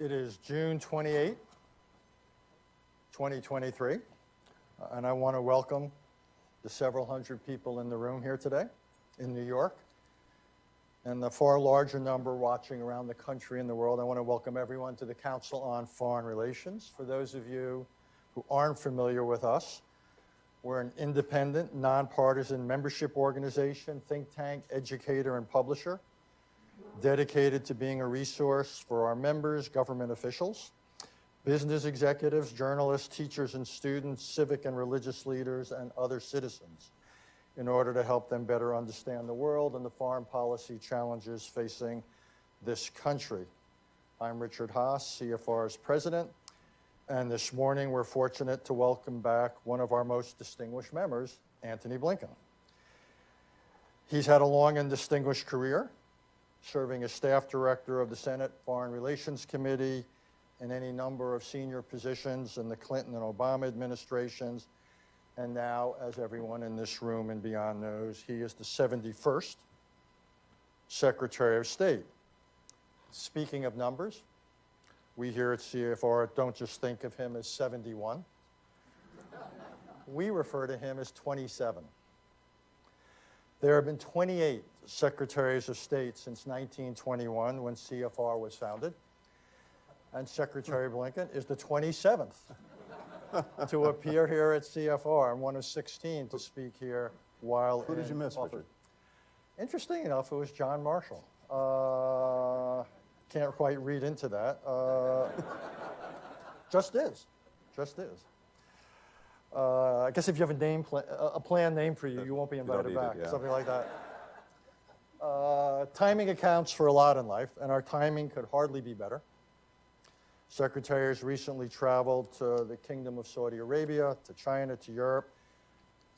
It is June 28, 2023, and I want to welcome the several hundred people in the room here today in New York, and the far larger number watching around the country and the world. I want to welcome everyone to the Council on Foreign Relations. For those of you who aren't familiar with us, we're an independent, nonpartisan membership organization, think tank, educator, and publisher, dedicated to being a resource for our members, government officials, business executives, journalists, teachers and students, civic and religious leaders, and other citizens in order to help them better understand the world and the foreign policy challenges facing this country. I'm Richard Haas, CFR's president, and this morning we're fortunate to welcome back one of our most distinguished members, Antony Blinken. He's had a long and distinguished career, serving as staff director of the Senate Foreign Relations Committee and any number of senior positions in the Clinton and Obama administrations. And now, as everyone in this room and beyond knows, he is the 71st Secretary of State. Speaking of numbers, we here at CFR don't just think of him as 71. We refer to him as 27. There have been 28 Secretaries of State since 1921 when CFR was founded, and Secretary Blinken is the 27th to appear here at CFR. I'm one of 16 to speak here while Who did you miss, Richard? Interesting enough, it was John Marshall. Can't quite read into that. Just is. I guess if you have a planned name for you, you won't be invited back, something like that. Timing accounts for a lot in life, and our timing could hardly be better. Secretary has recently traveled to the Kingdom of Saudi Arabia, to China, to Europe,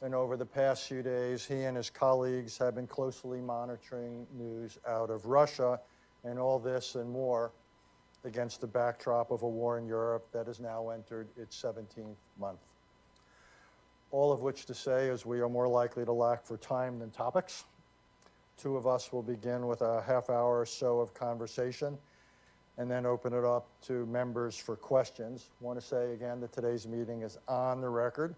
and over the past few days, he and his colleagues have been closely monitoring news out of Russia, and all this and more against the backdrop of a war in Europe that has now entered its 17th month. All of which to say is we are more likely to lack for time than topics. Two of us will begin with a half hour or so of conversation and then open it up to members for questions. I want to say again that today's meeting is on the record.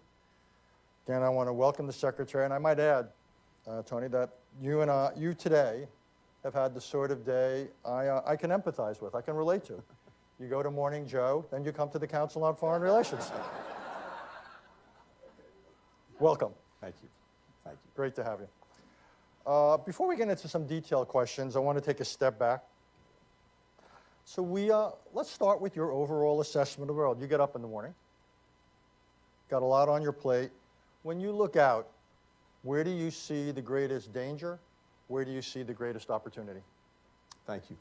Again, I want to welcome the Secretary, and I might add, Tony, that you today have had the sort of day I can empathize with, I can relate to. You go to Morning Joe, then you come to the Council on Foreign Relations. Welcome. Thank you. Great to have you. Before we get into some detailed questions, I want to take a step back. So let's start with your overall assessment of the world. You get up in the morning, got a lot on your plate. When you look out, where do you see the greatest danger? Where do you see the greatest opportunity? Thank you.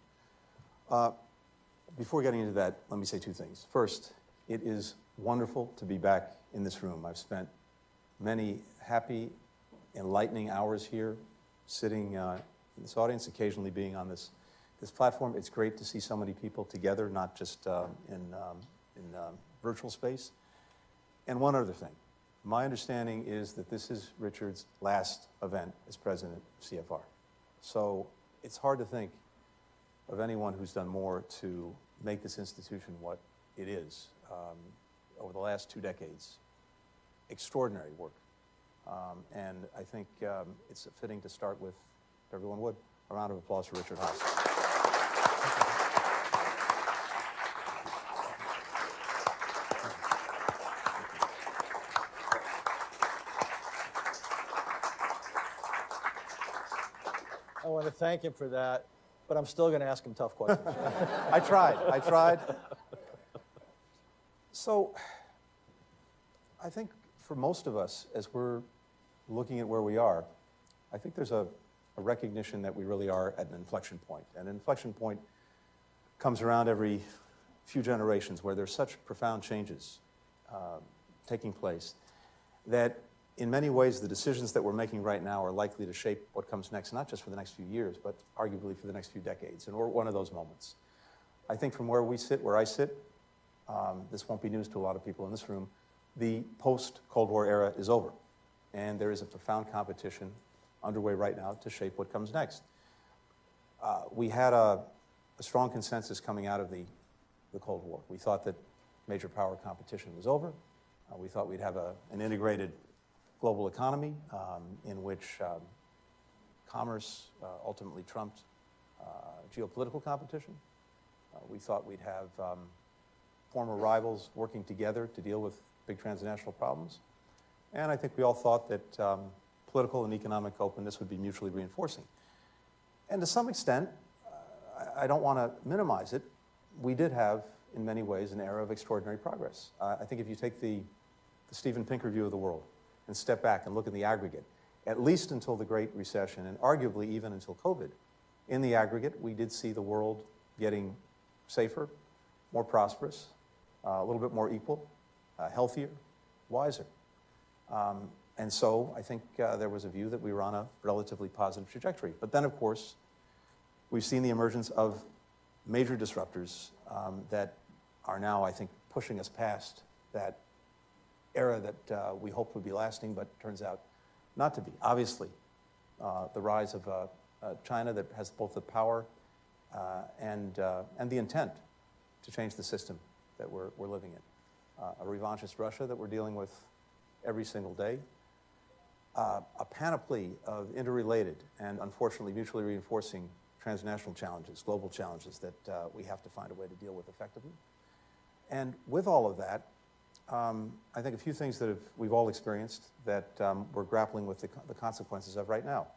Before getting into that, let me say two things. First, it is wonderful to be back in this room. I've spent many happy, enlightening hours here, sitting in this audience, occasionally being on this platform. It's great to see so many people together, not just in virtual space. And one other thing. My understanding is that this is Richard's last event as president of CFR. So it's hard to think of anyone who's done more to make this institution what it is over the last 2 decades. Extraordinary work. And I think it's fitting to start with, if everyone would, a round of applause for Richard Haas. I want to thank him for that, but I'm still going to ask him tough questions. I tried. So I think for most of us, as we're looking at where we are, I think there's a recognition that we really are at an inflection point. And an inflection point comes around every few generations where there's such profound changes taking place that in many ways the decisions that we're making right now are likely to shape what comes next, not just for the next few years, but arguably for the next few decades. And we're at one of those moments. I think from where we sit, where I sit, this won't be news to a lot of people in this room, the post-Cold War era is over. And there is a profound competition underway right now to shape what comes next. We had a strong consensus coming out of the the Cold War. We thought that major power competition was over. We thought we'd have an integrated global economy in which commerce ultimately trumped geopolitical competition. We thought we'd have former rivals working together to deal with big transnational problems. And I think we all thought that political and economic openness would be mutually reinforcing. And to some extent, I don't want to minimize it, we did have, in many ways, an era of extraordinary progress. I think if you take the Steven Pinker view of the world and step back and look at the aggregate, at least until the Great Recession, and arguably even until COVID, in the aggregate, we did see the world getting safer, more prosperous, a little bit more equal, healthier, wiser. And so I think there was a view that we were on a relatively positive trajectory. But then, of course, we've seen the emergence of major disruptors that are now, I think, pushing us past that era that we hoped would be lasting, but turns out not to be. Obviously, the rise of China that has both the power and the intent to change the system that we're living in. A revanchist Russia that we're dealing with every single day. A panoply of interrelated and unfortunately mutually reinforcing transnational challenges, global challenges that we have to find a way to deal with effectively. And with all of that, I think a few things that we've all experienced that we're grappling with the consequences of right now.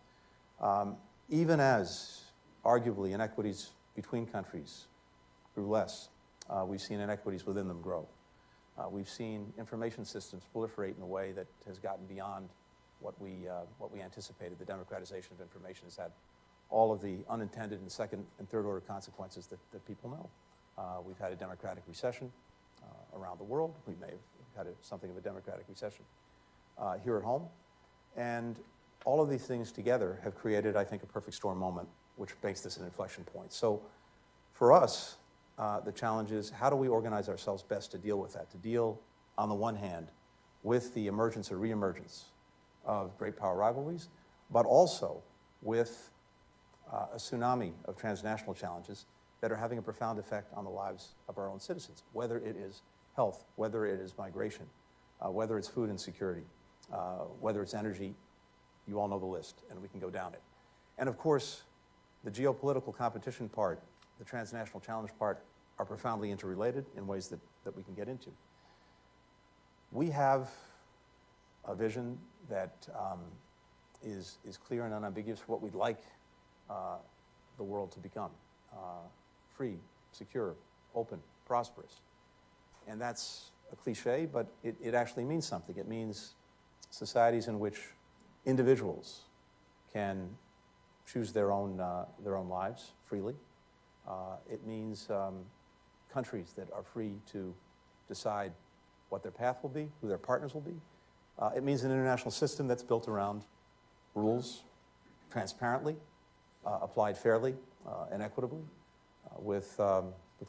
Even as, arguably, inequities between countries grew less, we've seen inequities within them grow. We've seen information systems proliferate in a way that has gotten beyond what we anticipated. The democratization of information has had all of the unintended and second and third order consequences that people know. We've had a democratic recession around the world. We may have had something of a democratic recession here at home. And all of these things together have created, I think, a perfect storm moment, which makes this an inflection point. So for us, the challenge is how do we organize ourselves best to deal with that, to deal, on the one hand, with the emergence or reemergence of great power rivalries, but also with a tsunami of transnational challenges that are having a profound effect on the lives of our own citizens, whether it is health, whether it is migration, whether it's food insecurity, whether it's energy. You all know the list, and we can go down it. And of course, the geopolitical competition part, the transnational challenge part, are profoundly interrelated in ways that we can get into. We have a vision that is clear and unambiguous for what we'd like the world to become. Free, secure, open, prosperous. And that's a cliche, but it actually means something. It means societies in which individuals can choose their own lives freely. It means countries that are free to decide what their path will be, who their partners will be. It means an international system that's built around rules, transparently, applied fairly and equitably, with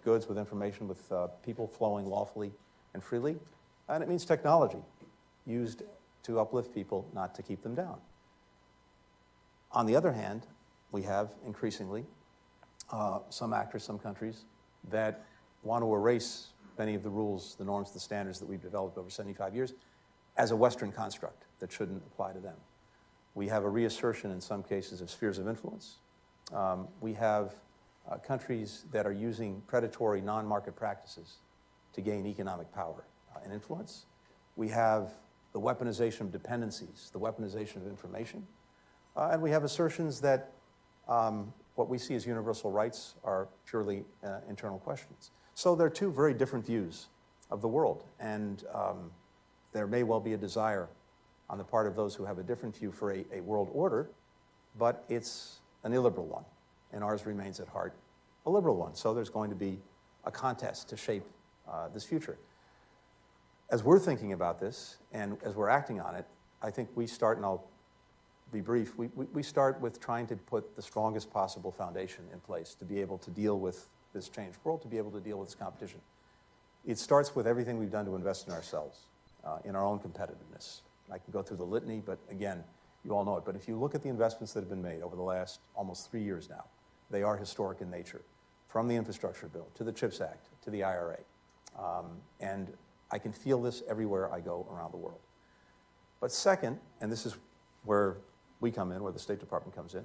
goods, with information, with people flowing lawfully and freely. And it means technology used to uplift people, not to keep them down. On the other hand, we have increasingly some actors, some countries that want to erase many of the rules, the norms, the standards that we've developed over 75 years as a Western construct that shouldn't apply to them. We have a reassertion in some cases of spheres of influence. We have countries that are using predatory non-market practices to gain economic power and influence. We have the weaponization of dependencies, the weaponization of information. And we have assertions that what we see as universal rights are purely internal questions. So there are two very different views of the world. And there may well be a desire on the part of those who have a different view for a world order, but it's an illiberal one. And ours remains at heart a liberal one. So there's going to be a contest to shape this future. As we're thinking about this and as we're acting on it, I think we start, and I'll be brief, we start with trying to put the strongest possible foundation in place to be able to deal with this changed world, to be able to deal with this competition. It starts with everything we've done to invest in ourselves, in our own competitiveness. I can go through the litany, but again, you all know it. But if you look at the investments that have been made over the last almost 3 years now, they are historic in nature. from the infrastructure bill to the CHIPS Act to the IRA. And I can feel this everywhere I go around the world. But second, and this is where we come in, where the State Department comes in,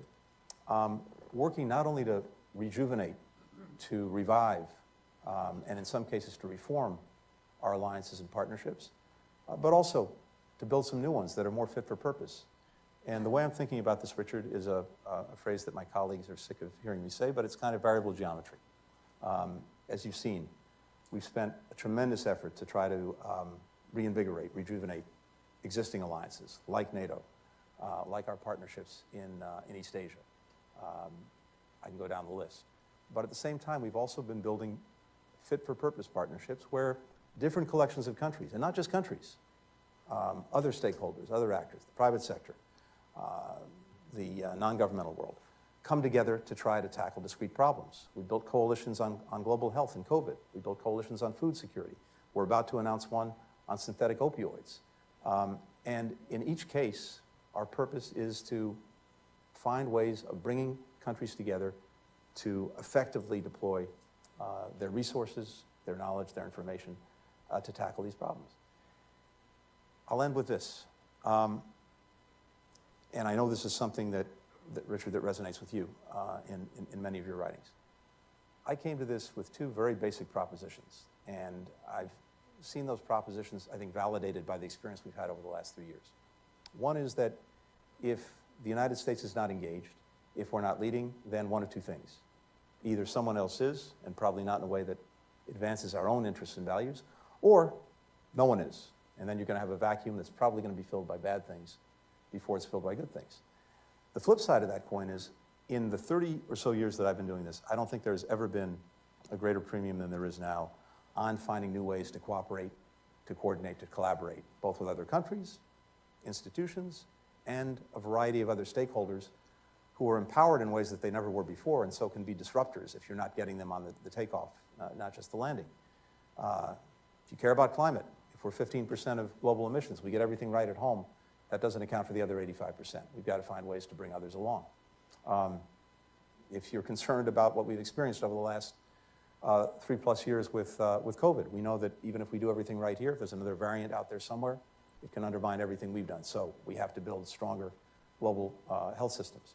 working not only to rejuvenate, to revive, and in some cases to reform our alliances and partnerships, but also to build some new ones that are more fit for purpose. And the way I'm thinking about this, Richard, is a phrase that my colleagues are sick of hearing me say, but it's kind of variable geometry. As you've seen, we've spent a tremendous effort to try to reinvigorate, rejuvenate existing alliances like NATO, like our partnerships in East Asia. I can go down the list. But at the same time, we've also been building fit-for-purpose partnerships where different collections of countries, and not just countries, other stakeholders, other actors, the private sector, the non-governmental world, come together to try to tackle discrete problems. We built coalitions on global health and COVID. We built coalitions on food security. We're about to announce one on synthetic opioids. And in each case, our purpose is to find ways of bringing countries together to effectively deploy their resources, their knowledge, their information to tackle these problems. I'll end with this. And I know this is something that Richard, that resonates with you in many of your writings. I came to this with two very basic propositions, and I've seen those propositions, I think, validated by the experience we've had over the last 3 years. One is that if the United States is not engaged, if we're not leading, then one of two things. Either someone else is, and probably not in a way that advances our own interests and values, or no one is. And then you're going to have a vacuum that's probably going to be filled by bad things before it's filled by good things. The flip side of that coin is, in the 30 or so years that I've been doing this, I don't think there's ever been a greater premium than there is now on finding new ways to cooperate, to coordinate, to collaborate, both with other countries, institutions, and a variety of other stakeholders who are empowered in ways that they never were before, and so can be disruptors if you're not getting them on the takeoff, not just the landing. If you care about climate, if we're 15% of global emissions, we get everything right at home, that doesn't account for the other 85%. We've got to find ways to bring others along. If you're concerned about what we've experienced over the last 3+ years with COVID, we know that even if we do everything right here, if there's another variant out there somewhere, it can undermine everything we've done. So we have to build stronger global health systems.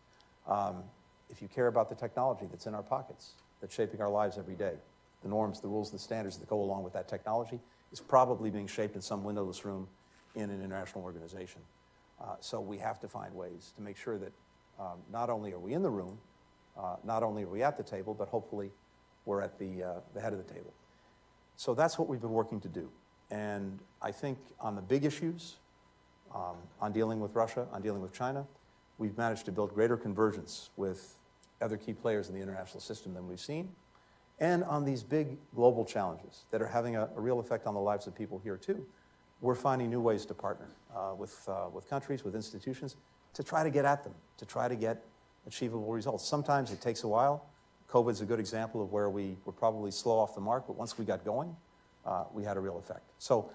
If you care about the technology that's in our pockets, that's shaping our lives every day, the norms, the rules, the standards that go along with that technology is probably being shaped in some windowless room in an international organization. So we have to find ways to make sure that not only are we in the room, not only are we at the table, but hopefully we're at the head of the table. So that's what we've been working to do. And I think on the big issues, on dealing with Russia, on dealing with China, we've managed to build greater convergence with other key players in the international system than we've seen. And on these big global challenges that are having a real effect on the lives of people here too, we're finding new ways to partner with countries, with institutions, to try to get at them, to try to get achievable results. Sometimes it takes a while. COVID's a good example of where we were probably slow off the mark, but once we got going, we had a real effect. So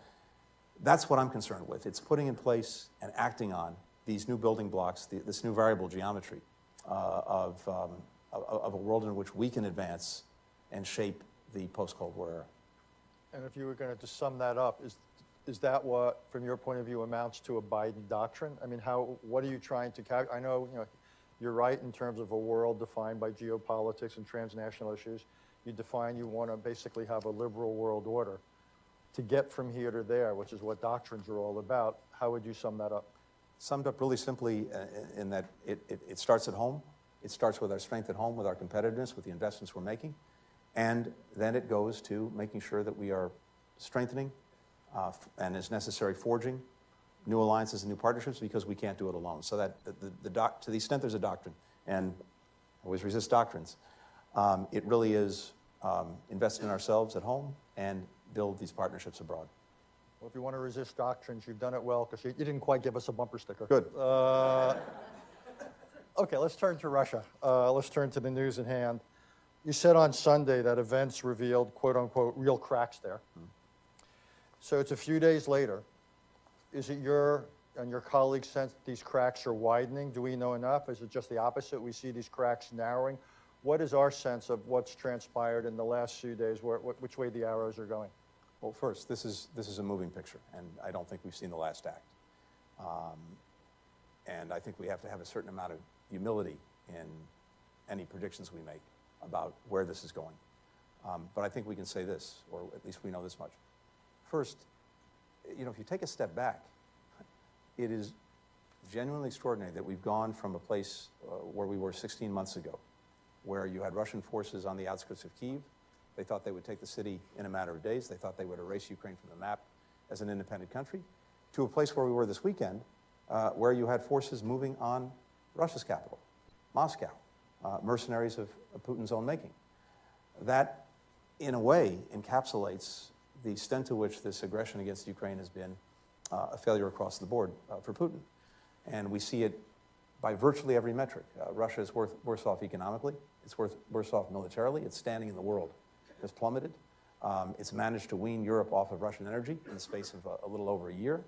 that's what I'm concerned with. It's putting in place and acting on these new building blocks, this new variable geometry of a world in which we can advance and shape the post-Cold War era. And if you were going to just sum that up, is that what, from your point of view, amounts to a Biden doctrine? I mean, what are you trying to I know, you're right in terms of a world defined by geopolitics and transnational issues. You want to basically have a liberal world order. To get from here to there, which is what doctrines are all about, how would you sum that up? Summed up really simply in that it starts at home. It starts with our strength at home, with our competitiveness, with the investments we're making. And then it goes to making sure that we are strengthening and, as necessary, forging new alliances and new partnerships, because we can't do it alone. So that to the extent there's a doctrine, and I always resist doctrines, it really is invest in ourselves at home and build these partnerships abroad. Well, if you want to resist doctrines, you've done it well, because you didn't quite give us a bumper sticker. Good. Okay, let's turn to Russia. Let's turn to the news at hand. You said on Sunday that events revealed, quote unquote, real cracks there. So it's a few days later. Is it your and your colleagues' sense that these cracks are widening? Do we know enough? Is it just the opposite? We see these cracks narrowing. what is our sense of what's transpired in the last few days, which way the arrows are going? Well, first, this is a moving picture, and I don't think we've seen the last act. And I think we have to have a certain amount of humility in any predictions we make about where this is going. But I think we can say this, or at least we know this much. First, if you take a step back, it is genuinely extraordinary that we've gone from a place where we were 16 months ago, where you had Russian forces on the outskirts of Kyiv. They thought they would take the city in a matter of days. They thought they would erase Ukraine from the map as an independent country, to a place where we were this weekend, where you had forces moving on Russia's capital, Moscow, mercenaries of Putin's own making. That, in a way, encapsulates the extent to which this aggression against Ukraine has been a failure across the board for Putin. And we see it by virtually every metric. Russia is worse off economically. It's worse off militarily. Its standing in the world has plummeted. It's managed to wean Europe off of Russian energy in the space of a little over a year.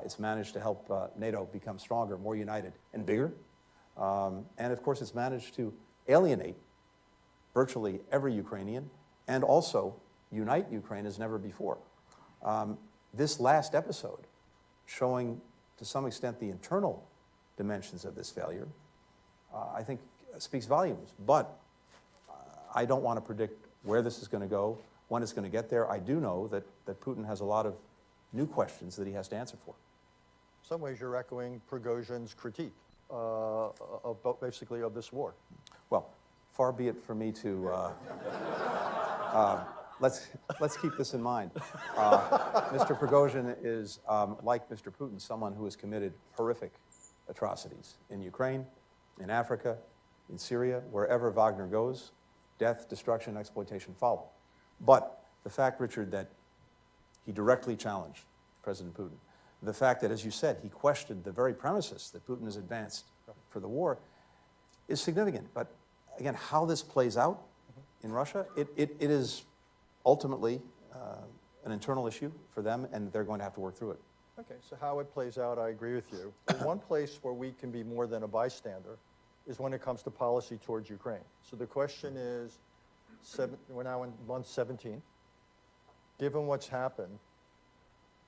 It's managed to help NATO become stronger, more united, and bigger. And of course, it's managed to alienate virtually every Ukrainian and also unite Ukraine as never before. This last episode, showing to some extent the internal dimensions of this failure, I think speaks volumes. But I don't want to predict where this is going to go, when it's going to get there. I do know that Putin has a lot of new questions that he has to answer for. In some ways, you're echoing Prigozhin's critique basically of this war. Well, far be it for me to let's keep this in mind. Mr. Prigozhin is, like Mr. Putin, someone who has committed horrific atrocities in Ukraine, in Africa, in Syria. Wherever Wagner goes, death, destruction, exploitation follow. But the fact, Richard, that he directly challenged President Putin, the fact that, as you said, he questioned the very premises that Putin has advanced for the war, is significant. But again, how this plays out in Russia, it is ultimately an internal issue for them, and they're going to have to work through it. Okay, so how it plays out, I agree with you. One place where we can be more than a bystander is when it comes to policy towards Ukraine. So the question is, we're now in month 17. Given what's happened,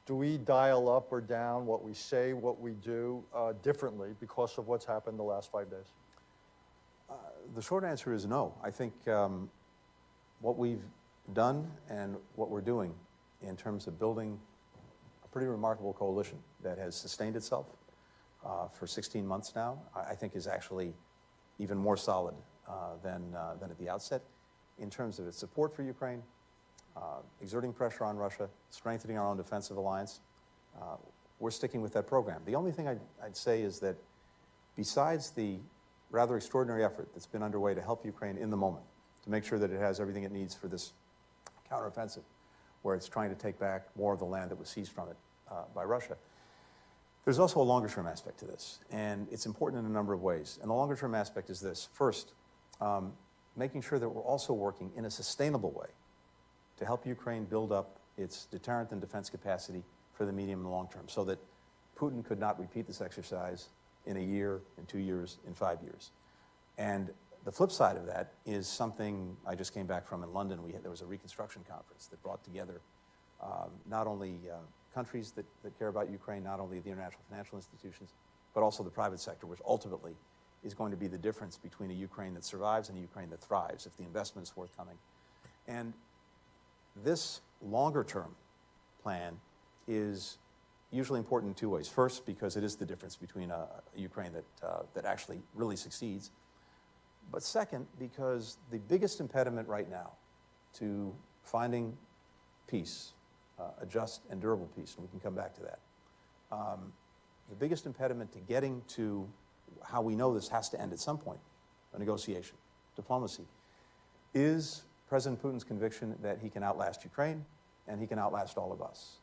do we dial up or down what we say, what we do differently because of what's happened the last 5 days? The short answer is no. I think what we've done and what we're doing in terms of building a pretty remarkable coalition that has sustained itself for 16 months now, I think is actually even more solid than at the outset in terms of its support for Ukraine, exerting pressure on Russia, strengthening our own defensive alliance. We're sticking with that program. The only thing I'd say is that besides the rather extraordinary effort that's been underway to help Ukraine in the moment, to make sure that it has everything it needs for this counteroffensive, where it's trying to take back more of the land that was seized from it by Russia, there's also a longer-term aspect to this, and it's important in a number of ways. And the longer-term aspect is this. First, making sure that we're also working in a sustainable way to help Ukraine build up its deterrent and defense capacity for the medium and long term, so that Putin could not repeat this exercise in a year, in 2 years, in 5 years. And the flip side of that is something I just came back from in London. There was a reconstruction conference that brought together not only countries that care about Ukraine, not only the international financial institutions, but also the private sector, which ultimately is going to be the difference between a Ukraine that survives and a Ukraine that thrives if the investment is forthcoming. And this longer-term plan is usually important in two ways. First, because it is the difference between a Ukraine that actually really succeeds. But second, because the biggest impediment right now to finding peace, a just and durable peace, and we can come back to that, the biggest impediment to getting to how we know this has to end at some point, a negotiation, diplomacy, is President Putin's conviction that he can outlast Ukraine and he can outlast all of us.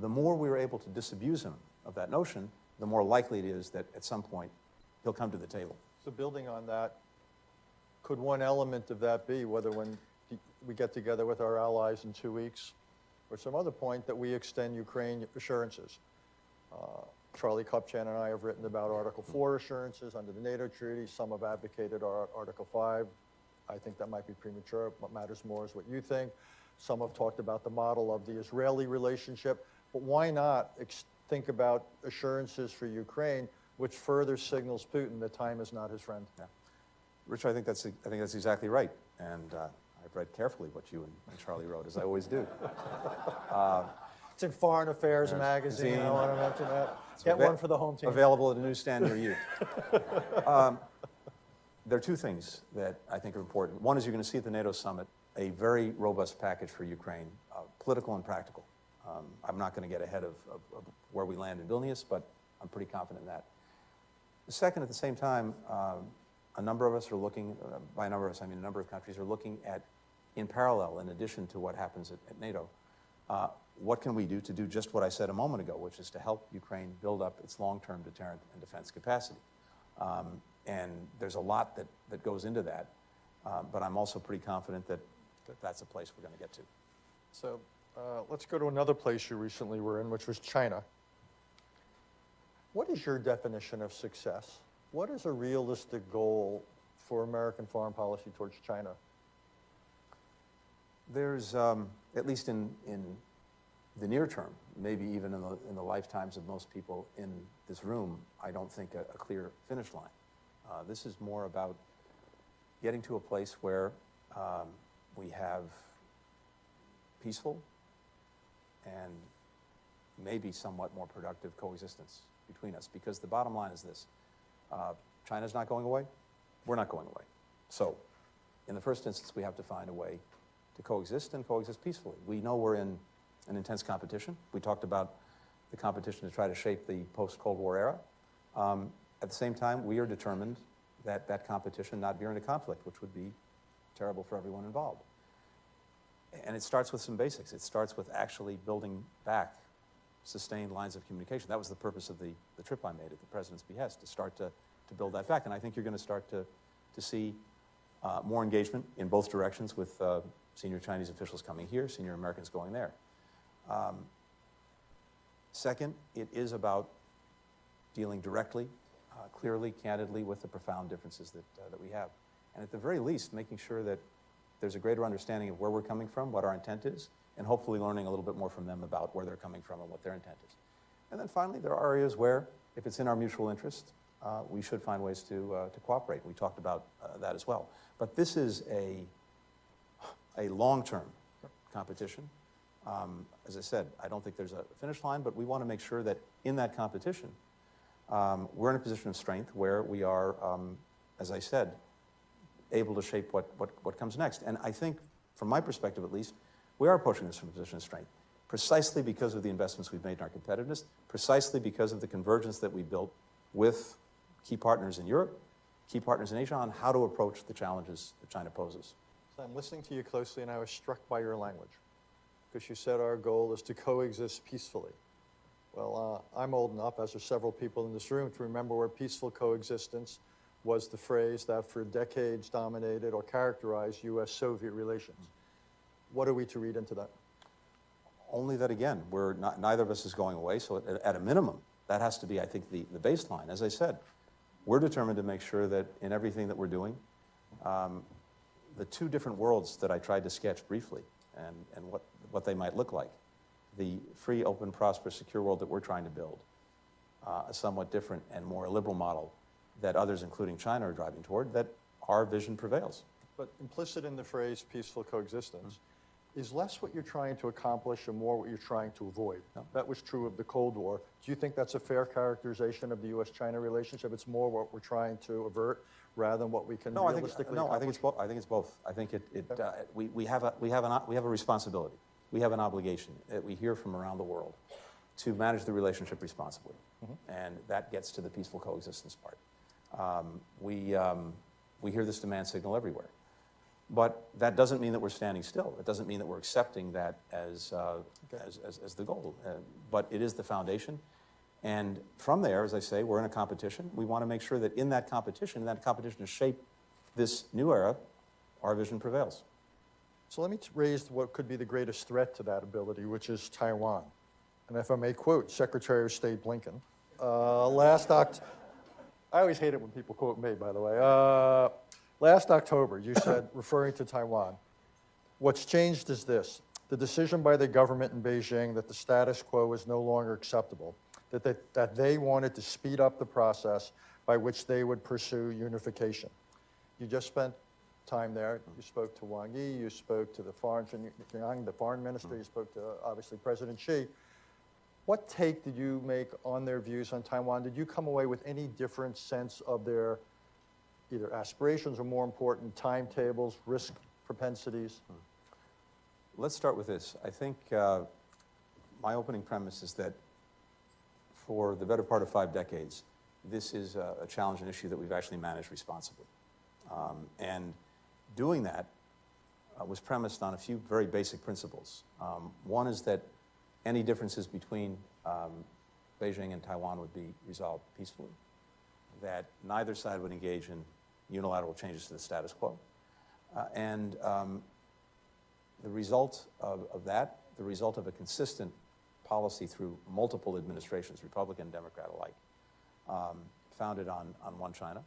The more we are able to disabuse him of that notion, the more likely it is that at some point he'll come to the table. So building on that, could one element of that be whether when we get together with our allies in 2 weeks or some other point that we extend Ukraine assurances? Charlie Kupchan and I have written about Article 4 assurances under the NATO treaty. Some have advocated Article 5 I think that might be premature. What matters more is what you think. Some have talked about the model of the Israeli relationship, but why not think about assurances for Ukraine, which further signals Putin that time is not his friend? Yeah. Rich, I think that's exactly right, and I've read carefully what you and Charlie wrote, as I always do. It's in Foreign Affairs magazine. I want to mention that. Get one for the home team. Available at a newsstand near you. There are two things that I think are important. One is you're going to see at the NATO summit a very robust package for Ukraine, political and practical. I'm not going to get ahead of where we land in Vilnius, but I'm pretty confident in that. The second, at the same time, a number of us are looking, by a number of us, I mean a number of countries are looking at, in parallel, in addition to what happens at NATO, what can we do to do just what I said a moment ago, which is to help Ukraine build up its long-term deterrent and defense capacity. And there's a lot that goes into that, but I'm also pretty confident that that's a place we're going to get to. So let's go to another place you recently were in, which was China. What is your definition of success? What is a realistic goal for American foreign policy towards China? There's, at least in the near term, maybe even in the lifetimes of most people in this room, I don't think a clear finish line. This is more about getting to a place where we have peaceful and maybe somewhat more productive coexistence between us. Because the bottom line is this, China's not going away, we're not going away. So in the first instance, we have to find a way to coexist and coexist peacefully. We know we're in an intense competition. We talked about the competition to try to shape the post-Cold War era. At the same time, we are determined that that competition not veer into conflict, which would be terrible for everyone involved. And it starts with some basics. It starts with actually building back sustained lines of communication. That was the purpose of the trip I made at the President's behest, to start to build that back. And I think you're going to start to see more engagement in both directions with senior Chinese officials coming here, senior Americans going there. Second, it is about dealing directly, clearly, candidly with the profound differences that we have. And at the very least, making sure that there's a greater understanding of where we're coming from, what our intent is, and hopefully learning a little bit more from them about where they're coming from and what their intent is. And then finally, there are areas where, if it's in our mutual interest, we should find ways to cooperate. We talked about that as well. But this is a long-term competition. As I said, I don't think there's a finish line, but we want to make sure that in that competition, we're in a position of strength where we are, as I said, able to shape what comes next. And I think, from my perspective at least, we are approaching this from a position of strength, precisely because of the investments we've made in our competitiveness, precisely because of the convergence that we built with key partners in Europe, key partners in Asia, on how to approach the challenges that China poses. So I'm listening to you closely, and I was struck by your language, because you said our goal is to coexist peacefully. Well, I'm old enough, as are several people in this room, to remember where peaceful coexistence was the phrase that for decades dominated or characterized U.S.-Soviet relations. What are we to read into that? Only that, again, neither of us is going away, so at a minimum, that has to be, I think, the baseline. As I said, we're determined to make sure that in everything that we're doing, the two different worlds that I tried to sketch briefly and what they might look like, the free, open, prosperous, secure world that we're trying to build, a somewhat different and more liberal model that others, including China, are driving toward, that our vision prevails. But implicit in the phrase peaceful coexistence is less what you're trying to accomplish and more what you're trying to avoid. No. That was true of the Cold War. Do you think that's a fair characterization of the U.S.-China relationship? It's more what we're trying to avert rather than what we can realistically accomplish? I think it's both. I think we have a responsibility. We have an obligation that we hear from around the world to manage the relationship responsibly. And that gets to the peaceful coexistence part. We hear this demand signal everywhere. But that doesn't mean that we're standing still. It doesn't mean that we're accepting that as the goal. But it is the foundation. And from there, as I say, we're in a competition. We want to make sure that in that competition to shape this new era, our vision prevails. So let me raise what could be the greatest threat to that ability, which is Taiwan. And if I may quote Secretary of State Blinken, I always hate it when people quote me, by the way. Last October, you said, referring to Taiwan, what's changed is this: the decision by the government in Beijing that the status quo is no longer acceptable, that they wanted to speed up the process by which they would pursue unification. You just spent time there. You spoke to Wang Yi, you spoke to the foreign minister, you spoke to, obviously, President Xi. What take did you make on their views on Taiwan? Did you come away with any different sense of their either aspirations or, more important, timetables, risk propensities? Let's start with this. I think my opening premise is that for the better part of 5 decades, this is a challenge and issue that we've actually managed responsibly. And doing that was premised on a few very basic principles. One is that any differences between Beijing and Taiwan would be resolved peacefully, that neither side would engage in unilateral changes to the status quo. And the result of that, the result of a consistent policy through multiple administrations, Republican and Democrat alike, founded on one China,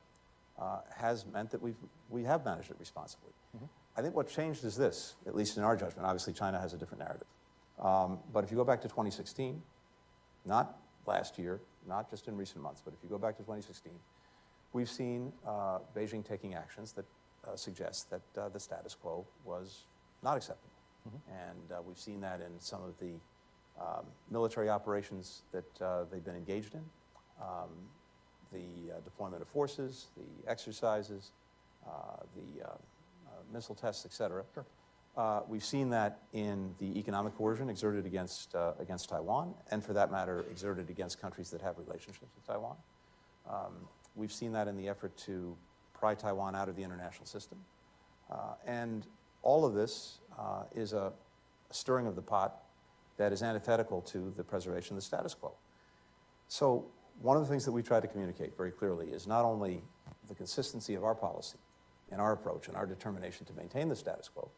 has meant that we have managed it responsibly. Mm-hmm. I think what changed is this, at least in our judgment. Obviously, China has a different narrative. But if you go back to 2016, not last year, not just in recent months, but if you go back to 2016, we've seen Beijing taking actions that suggest that the status quo was not acceptable. Mm-hmm. And we've seen that in some of the military operations that they've been engaged in, the deployment of forces, the exercises, the missile tests, et cetera. Sure. We've seen that in the economic coercion exerted against Taiwan, and for that matter, exerted against countries that have relationships with Taiwan. We've seen that in the effort to pry Taiwan out of the international system. And all of this is a stirring of the pot that is antithetical to the preservation of the status quo. So one of the things that we try to communicate very clearly is not only the consistency of our policy and our approach and our determination to maintain the status quo,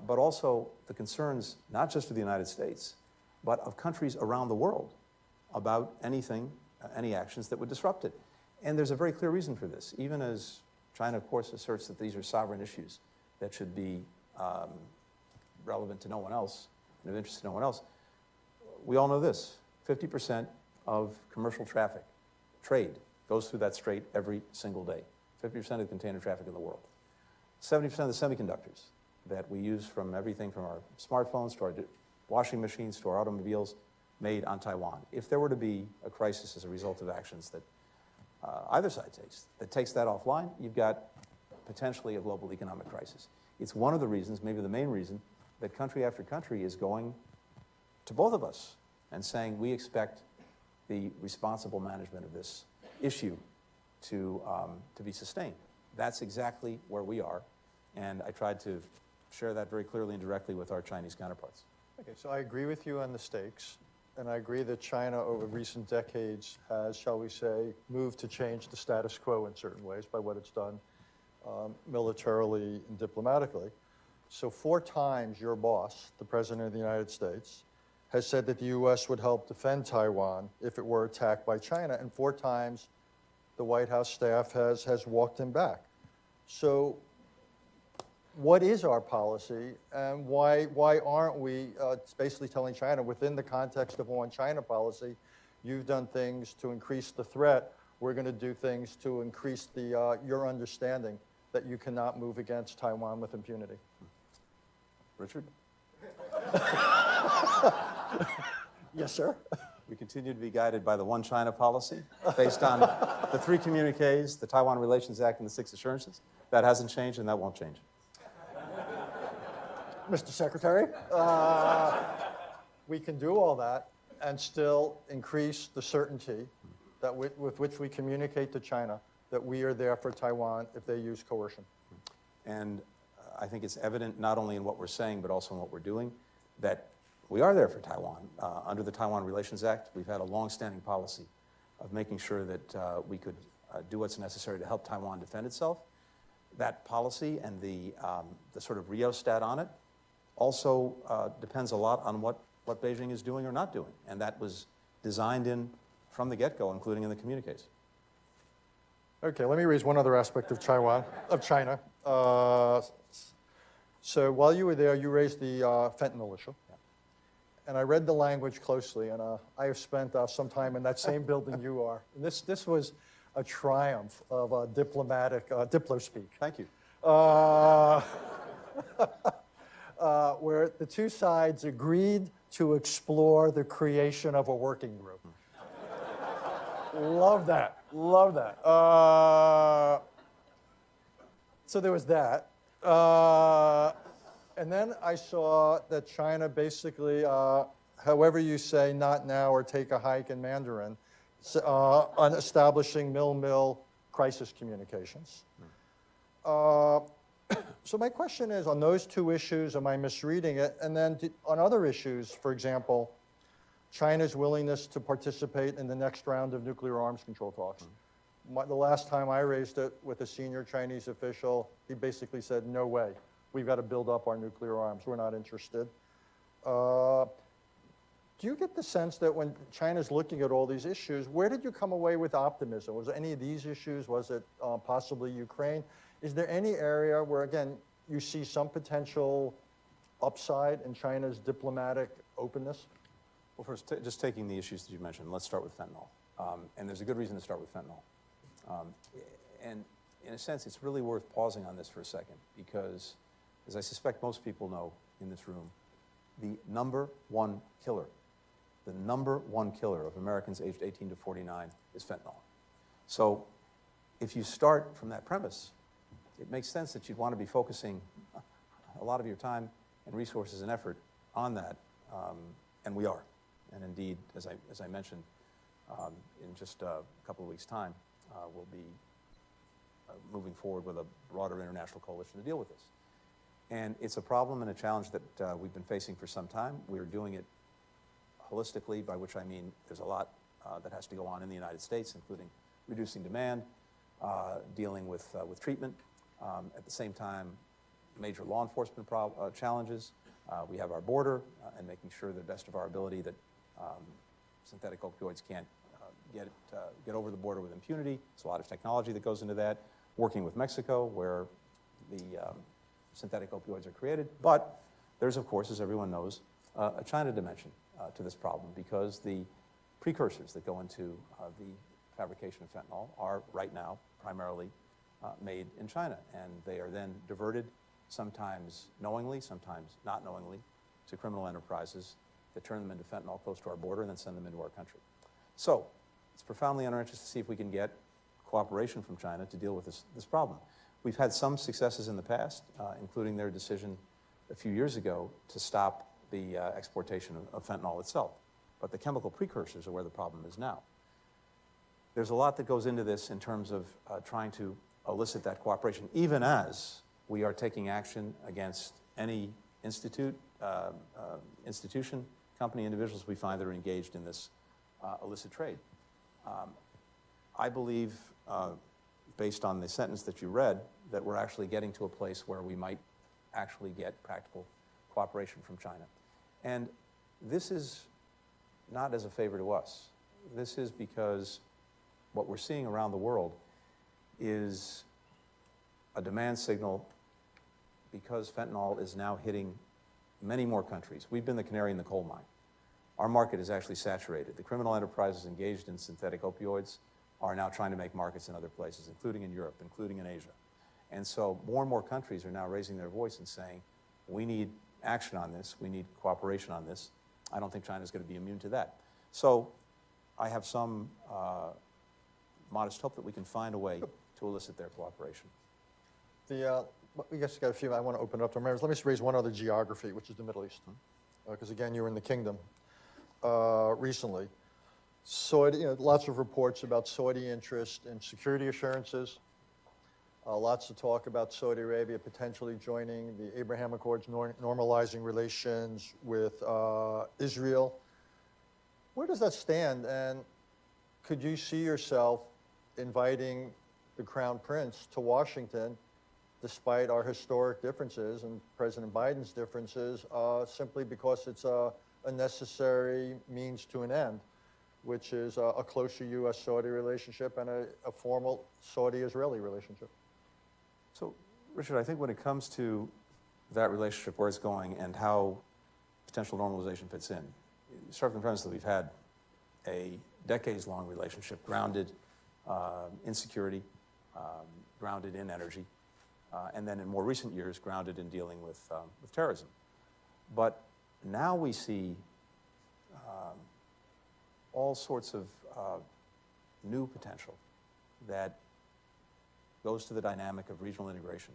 but also the concerns not just of the United States, but of countries around the world about anything, any actions that would disrupt it. And there's a very clear reason for this, even as China, of course, asserts that these are sovereign issues that should be relevant to no one else, and of interest to no one else. We all know this: 50% of commercial traffic, trade, goes through that strait every single day. 50% of the container traffic in the world. 70% of the semiconductors that we use, from everything from our smartphones to our washing machines to our automobiles, made on Taiwan. If there were to be a crisis as a result of actions that either side takes that offline, you've got potentially a global economic crisis. It's one of the reasons, maybe the main reason, that country after country is going to both of us and saying we expect the responsible management of this issue to be sustained. That's exactly where we are, and I tried to share that very clearly and directly with our Chinese counterparts. Okay, so I agree with you on the stakes, and I agree that China over recent decades has, shall we say, moved to change the status quo in certain ways by what it's done militarily and diplomatically. So 4 times your boss, the President of the United States, has said that the U.S. would help defend Taiwan if it were attacked by China, and 4 times the White House staff has walked him back. So what is our policy, and why aren't we basically telling China, within the context of one China policy, you've done things to increase the threat, we're going to do things to increase the your understanding that you cannot move against Taiwan with impunity? Richard? Yes, sir. We continue to be guided by the One China policy based on the 3 communiques, the Taiwan Relations Act, and the 6 assurances. That hasn't changed, and that won't change. Mr. Secretary, we can do all that and still increase the certainty that with which we communicate to China that we are there for Taiwan if they use coercion. And I think it's evident not only in what we're saying, but also in what we're doing, that we are there for Taiwan. Under the Taiwan Relations Act, we've had a long-standing policy of making sure that we could do what's necessary to help Taiwan defend itself. That policy and the sort of rheostat on it also depends a lot on what Beijing is doing or not doing. And that was designed in from the get-go, including in the communiques. Okay, let me raise one other aspect of China. So while you were there, you raised the fentanyl issue. Yeah. And I read the language closely, and I have spent some time in that same building you are. And this was a triumph of diplomatic, diplo-speak. Thank you. Where the two sides agreed to explore the creation of a working group. Love that. Love that. So there was that. And then I saw that China basically, however you say not now or take a hike in Mandarin, on establishing mill crisis communications. So my question is, on those two issues, am I misreading it? And then on other issues, for example, China's willingness to participate in the next round of nuclear arms control talks. The last time I raised it with a senior Chinese official, he basically said, no way. We've got to build up our nuclear arms. We're not interested. Do you get the sense that when China's looking at all these issues, where did you come away with optimism? Was it any of these issues? Was it possibly Ukraine? Is there any area where, again, you see some potential upside in China's diplomatic openness? Well, first, just taking the issues that you mentioned, let's start with fentanyl. And there's a good reason to start with fentanyl. And in a sense, it's really worth pausing on this for a second because, as I suspect most people know in this room, the number one killer of Americans aged 18 to 49 is fentanyl. So if you start from that premise, it makes sense that you'd want to be focusing a lot of your time and resources and effort on that, and we are. And indeed, as I mentioned, in just a couple of weeks' time, we'll be moving forward with a broader international coalition to deal with this. And it's a problem and a challenge that we've been facing for some time. We're doing it holistically, by which I mean there's a lot that has to go on in the United States, including reducing demand, dealing with treatment. At the same time, major law enforcement challenges. We have our border and making sure, to the best of our ability, that synthetic opioids can't get over the border with impunity. There's a lot of technology that goes into that. Working with Mexico, where the synthetic opioids are created. But there's, of course, as everyone knows, a China dimension to this problem, because the precursors that go into the fabrication of fentanyl are right now primarily made in China, and they are then diverted, sometimes knowingly, sometimes not knowingly, to criminal enterprises that turn them into fentanyl close to our border and then send them into our country. So it's profoundly in our interest to see if we can get cooperation from China to deal with this problem. We've had some successes in the past, including their decision a few years ago to stop the exportation of fentanyl itself. But the chemical precursors are where the problem is now. There's a lot that goes into this in terms of trying to elicit that cooperation, even as we are taking action against any institution, company, individuals we find that are engaged in this illicit trade. I believe, based on the sentence that you read, that we're actually getting to a place where we might actually get practical cooperation from China. And this is not as a favor to us. This is because what we're seeing around the world is a demand signal, because fentanyl is now hitting many more countries. We've been the canary in the coal mine. Our market is actually saturated. The criminal enterprises engaged in synthetic opioids are now trying to make markets in other places, including in Europe, including in Asia. And so more and more countries are now raising their voice and saying, we need action on this, we need cooperation on this. I don't think China's going to be immune to that. So I have some modest hope that we can find a way to elicit their cooperation. We guess got a few. I want to open it up to members. Let me just raise one other geography, which is the Middle East, because again, you were in the kingdom recently. Saudi, lots of reports about Saudi interest in security assurances. Lots of talk about Saudi Arabia potentially joining the Abraham Accords, normalizing relations with Israel. Where does that stand? And could you see yourself inviting the Crown Prince to Washington, despite our historic differences and President Biden's differences, simply because it's a necessary means to an end? which is a closer U.S.-Saudi relationship and a formal Saudi-Israeli relationship. So, Richard, I think when it comes to that relationship, where it's going, and how potential normalization fits in, start from the premise that we've had a decades-long relationship grounded in security, grounded in energy, and then in more recent years, grounded in dealing with terrorism. But now we see all sorts of new potential that goes to the dynamic of regional integration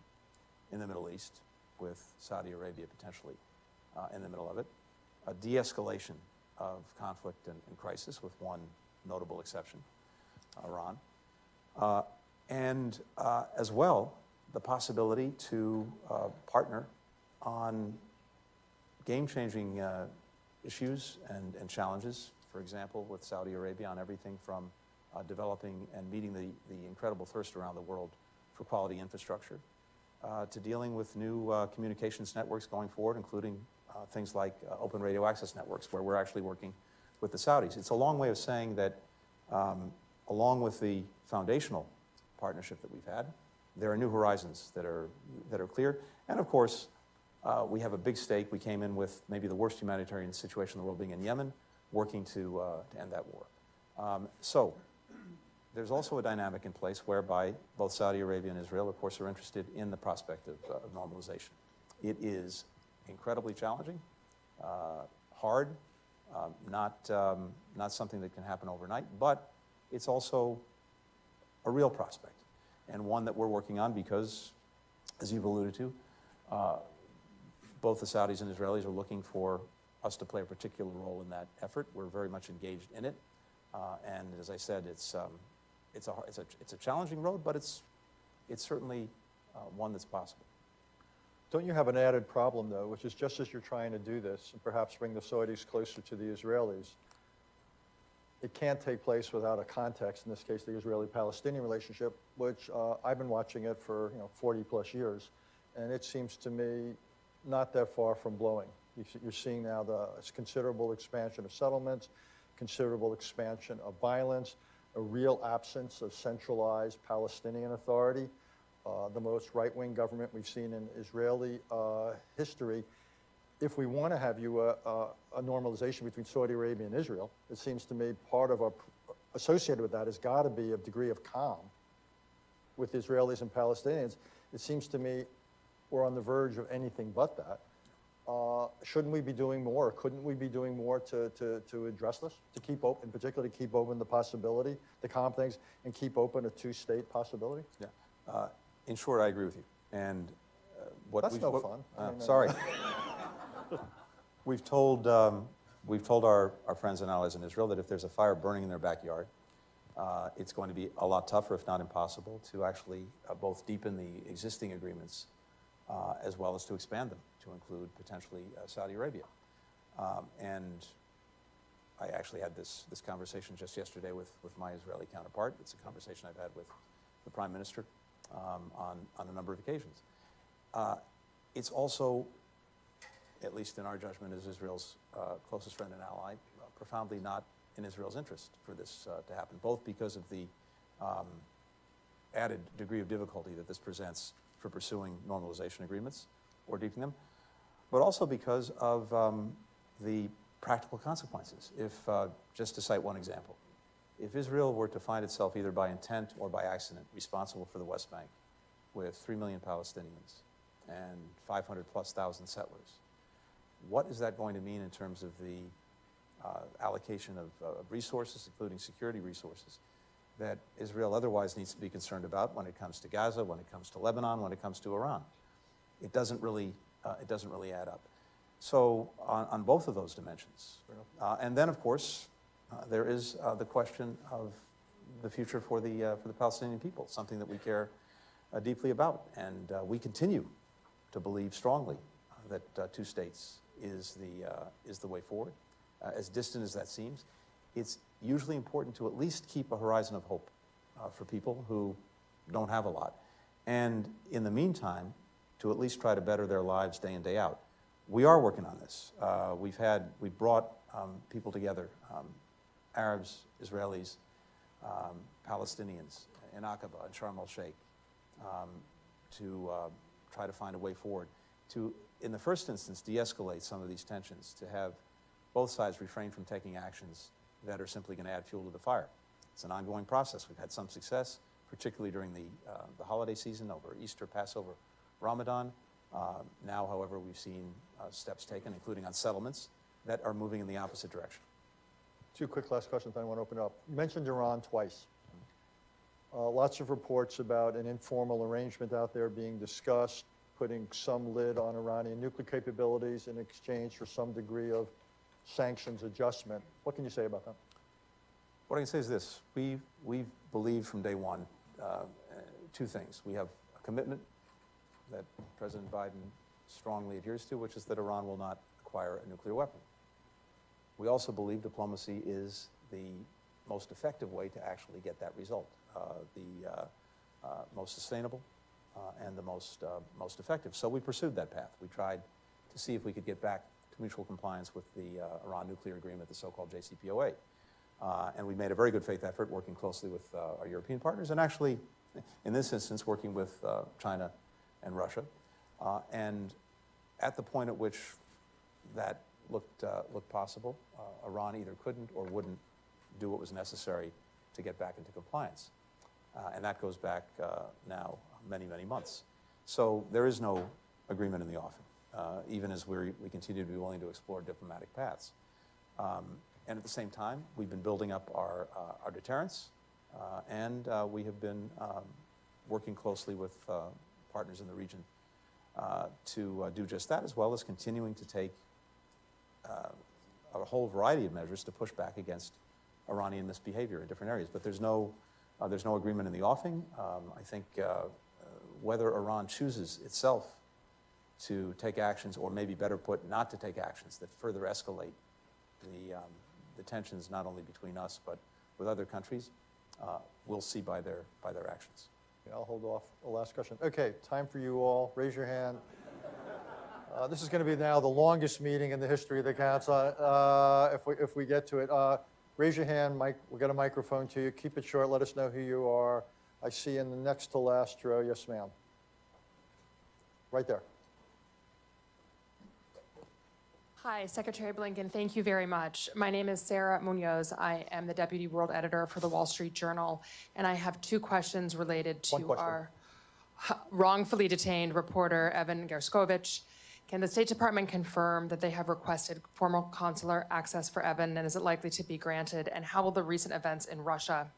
in the Middle East, with Saudi Arabia potentially in the middle of it, a de-escalation of conflict and crisis, with one notable exception, Iran, and as well, the possibility to partner on game-changing issues and challenges, for example, with Saudi Arabia on everything from developing and meeting the incredible thirst around the world for quality infrastructure, to dealing with new communications networks going forward, including things like open radio access networks, where we're actually working with the Saudis. It's a long way of saying that along with the foundational partnership that we've had, there are new horizons that are clear. And of course, we have a big stake. We came in with maybe the worst humanitarian situation in the world, being in Yemen, working to end that war. So there's also a dynamic in place whereby both Saudi Arabia and Israel, of course, are interested in the prospect of normalization. It is incredibly challenging, hard, not something that can happen overnight, but it's also a real prospect, and one that we're working on because, as you've alluded to, both the Saudis and Israelis are looking for us to play a particular role in that effort. We're very much engaged in it, and as I said, it's a challenging road, but it's certainly one that's possible. Don't you have an added problem, though, which is just as you're trying to do this, and perhaps bring the Saudis closer to the Israelis, it can't take place without a context, in this case, the Israeli-Palestinian relationship, which I've been watching it for 40 plus years, and it seems to me not that far from blowing. You're seeing now the considerable expansion of settlements, considerable expansion of violence, a real absence of centralized Palestinian authority, the most right-wing government we've seen in Israeli history. If we want to have a normalization between Saudi Arabia and Israel, it seems to me part of associated with that has got to be a degree of calm with Israelis and Palestinians. It seems to me we're on the verge of anything but that. Shouldn't we be doing more? Couldn't we be doing more to address this? To keep open, in particular, to keep open the possibility, the calm things, and keep open a two-state possibility? Yeah. In short, I agree with you. And that's no fun. Sorry. We've told our friends and allies in Israel that if there's a fire burning in their backyard, it's going to be a lot tougher, if not impossible, to actually both deepen the existing agreements as well as to expand them to include potentially Saudi Arabia. And I actually had this conversation just yesterday with my Israeli counterpart. It's a conversation I've had with the Prime Minister on a number of occasions. It's also, at least in our judgment as Israel's closest friend and ally, profoundly not in Israel's interest for this to happen, both because of the added degree of difficulty that this presents for pursuing normalization agreements or deepening them, but also because of the practical consequences. If, just to cite one example, if Israel were to find itself either by intent or by accident responsible for the West Bank with 3 million Palestinians and 500,000+ settlers, what is that going to mean in terms of the allocation of resources, including security resources, that Israel otherwise needs to be concerned about when it comes to Gaza, when it comes to Lebanon, when it comes to Iran? It doesn't really add up. So on both of those dimensions. And then, of course, there is the question of the future for the Palestinian people, something that we care deeply about. And we continue to believe strongly that two states is the way forward. As distant as that seems, it's usually important to at least keep a horizon of hope for people who don't have a lot. And in the meantime, to at least try to better their lives day in, day out. We are working on this. We've brought people together Arabs, Israelis, Palestinians in Aqaba and Sharm el-Sheikh to try to find a way forward to, in the first instance, de-escalate some of these tensions, to have both sides refrain from taking actions that are simply going to add fuel to the fire. It's an ongoing process. We've had some success, particularly during the holiday season over Easter, Passover, Ramadan. Now, however, we've seen steps taken, including on settlements, that are moving in the opposite direction. Two quick last questions, then I want to open it up. You mentioned Iran twice. Lots of reports about an informal arrangement out there being discussed, putting some lid on Iranian nuclear capabilities in exchange for some degree of sanctions adjustment. What can you say about that? What I can say is this. We've believed from day one two things. We have a commitment that President Biden strongly adheres to, which is that Iran will not acquire a nuclear weapon. We also believe diplomacy is the most effective way to actually get that result, the most sustainable and the most effective. So we pursued that path. We tried to see if we could get back to mutual compliance with the Iran nuclear agreement, the so-called JCPOA. And we made a very good faith effort working closely with our European partners and actually, in this instance, working with China and Russia. And at the point at which that looked possible, Iran either couldn't or wouldn't do what was necessary to get back into compliance. And that goes back now many, many months. So there is no agreement in the offing, even as we continue to be willing to explore diplomatic paths. And at the same time, we've been building up our deterrence, and we have been working closely with partners in the region to do just that, as well as continuing to take a whole variety of measures to push back against Iranian misbehavior in different areas. But there's no agreement in the offing. I think whether Iran chooses itself to take actions, or maybe better put, not to take actions that further escalate the tensions not only between us but with other countries, we'll see by their actions. Yeah, I'll hold off the last question. Okay, time for you all. Raise your hand. This is going to be now the longest meeting in the history of the council, if we get to it. Raise your hand, Mike. We'll get a microphone to you. Keep it short. Let us know who you are. I see in the next to last row. Yes, ma'am. Right there. Hi, Secretary Blinken. Thank you very much. My name is Sarah Munoz. I am the Deputy World Editor for the Wall Street Journal, and I have two questions related to our wrongfully detained reporter, Evan Gershkovich. Can the State Department confirm that they have requested formal consular access for Evan, and is it likely to be granted? And how will the recent events in Russia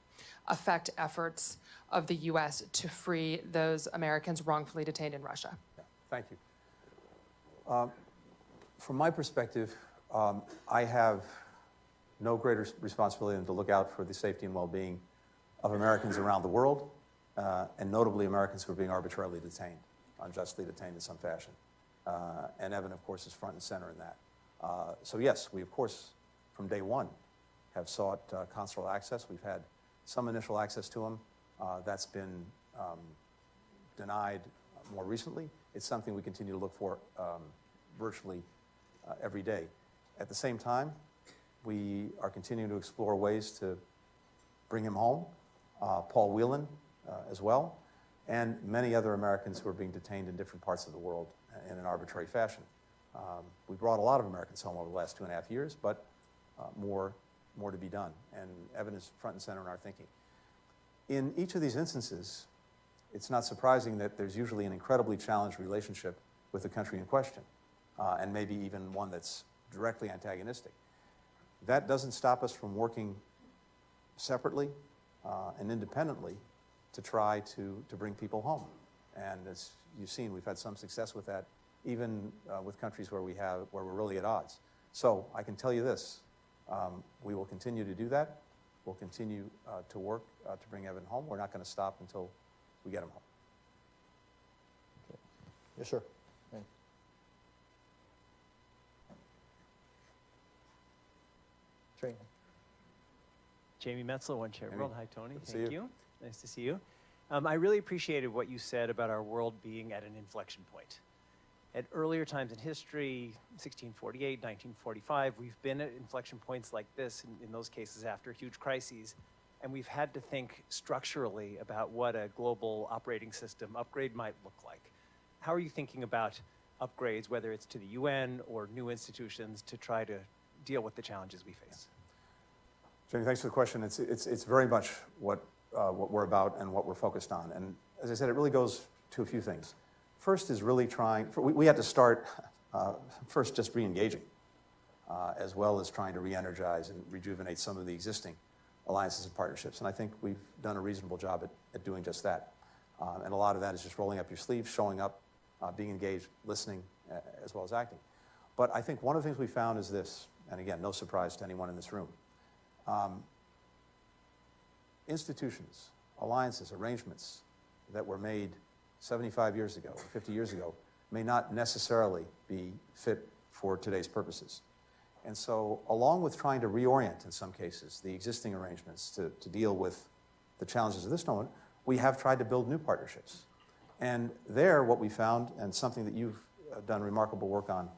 affect efforts of the U.S. to free those Americans wrongfully detained in Russia? Yeah, thank you. From my perspective, I have no greater responsibility than to look out for the safety and well-being of Americans around the world, and notably Americans who are being arbitrarily detained, unjustly detained in some fashion. And Evan, of course, is front and center in that. So yes, we, of course, from day one, have sought consular access. We've had some initial access to him. That's been denied more recently. It's something we continue to look for virtually every day. At the same time, we are continuing to explore ways to bring him home, Paul Whelan as well, and many other Americans who are being detained in different parts of the world in an arbitrary fashion. We brought a lot of Americans home over the last 2.5 years, but more to be done, and Evan is front and center in our thinking. In each of these instances, it's not surprising that there's usually an incredibly challenged relationship with the country in question, and maybe even one that's directly antagonistic. That doesn't stop us from working separately and independently to try to bring people home. And as you've seen, we've had some success with that, even with countries where we're really at odds. So I can tell you this, we will continue to do that. We'll continue to work to bring Evan home. We're not going to stop until we get him home. Okay. Yes, sir. Jamie Metzler, One Chair World. Hi, Tony. Thank you. Nice to see you. I really appreciated what you said about our world being at an inflection point. At earlier times in history, 1648, 1945, we've been at inflection points like this in those cases after huge crises, and we've had to think structurally about what a global operating system upgrade might look like. How are you thinking about upgrades, whether it's to the UN or new institutions, to try to deal with the challenges we face? Jamie, thanks for the question. It's very much what we're about and what we're focused on. And as I said, it really goes to a few things. First is really we had to start first just re-engaging, as well as trying to re-energize and rejuvenate some of the existing alliances and partnerships. And I think we've done a reasonable job at doing just that. And a lot of that is just rolling up your sleeves, showing up, being engaged, listening, as well as acting. But I think one of the things we found is this, and again, no surprise to anyone in this room. Institutions, alliances, arrangements that were made 75 years ago, 50 years ago, may not necessarily be fit for today's purposes. And so, along with trying to reorient, in some cases, the existing arrangements to deal with the challenges of this moment, we have tried to build new partnerships. And there, what we found, and something that you've done remarkable work on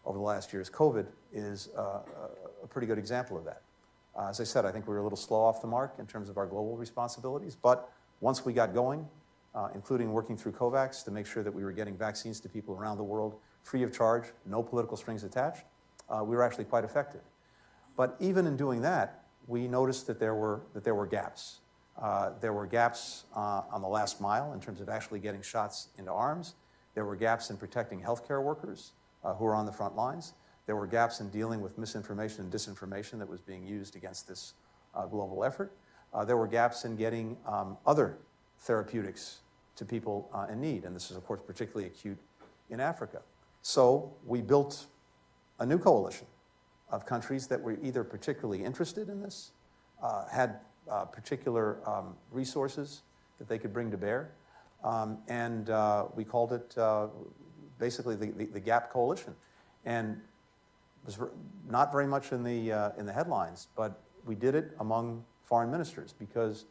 over the last years, COVID is a pretty good example of that. As I said, I think we were a little slow off the mark in terms of our global responsibilities, but once we got going, including working through COVAX to make sure that we were getting vaccines to people around the world free of charge, no political strings attached, we were actually quite effective. But even in doing that, we noticed that there were gaps. There were gaps on the last mile in terms of actually getting shots into arms. There were gaps in protecting healthcare workers who are on the front lines. There were gaps in dealing with misinformation and disinformation that was being used against this global effort. There were gaps in getting other therapeutics to people in need, and this is, of course, particularly acute in Africa. So we built a new coalition of countries that were either particularly interested in this, had particular resources that they could bring to bear, and we called it basically the GAP Coalition. And it was not very much in the headlines, but we did it among foreign ministers because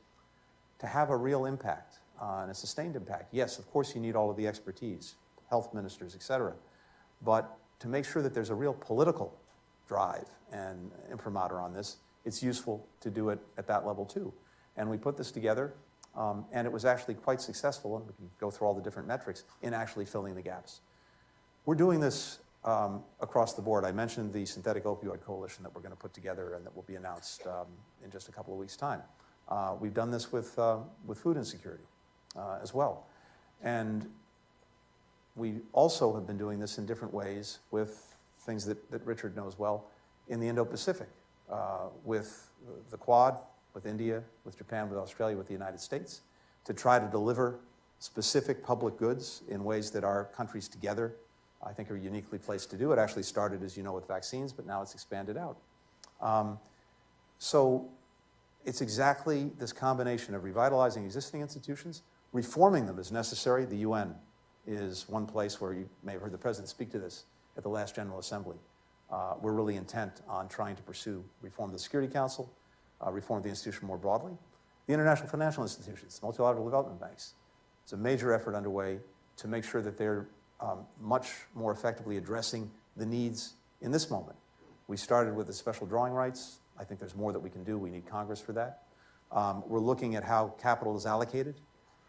to have a real impact and a sustained impact, yes, of course you need all of the expertise, health ministers, et cetera, but to make sure that there's a real political drive and imprimatur on this, it's useful to do it at that level too. And we put this together, and it was actually quite successful, and we can go through all the different metrics, in actually filling the gaps. We're doing this across the board. I mentioned the synthetic opioid coalition that we're going to put together and that will be announced in just a couple of weeks' time. We've done this with food insecurity as well. And we also have been doing this in different ways with things that Richard knows well in the Indo-Pacific, with the Quad, with India, with Japan, with Australia, with the United States, to try to deliver specific public goods in ways that our countries together, I think, are uniquely placed to do. It actually started, as you know, with vaccines, but now it's expanded out. So it's exactly this combination of revitalizing existing institutions, reforming them as necessary. The UN is one place where you may have heard the President speak to this at the last General Assembly. We're really intent on trying to pursue reform of the Security Council, reform of the institution more broadly. The international financial institutions, multilateral development banks. It's a major effort underway to make sure that they're much more effectively addressing the needs in this moment. We started with the special drawing rights. I think there's more that we can do. We need Congress for that. We're looking at how capital is allocated,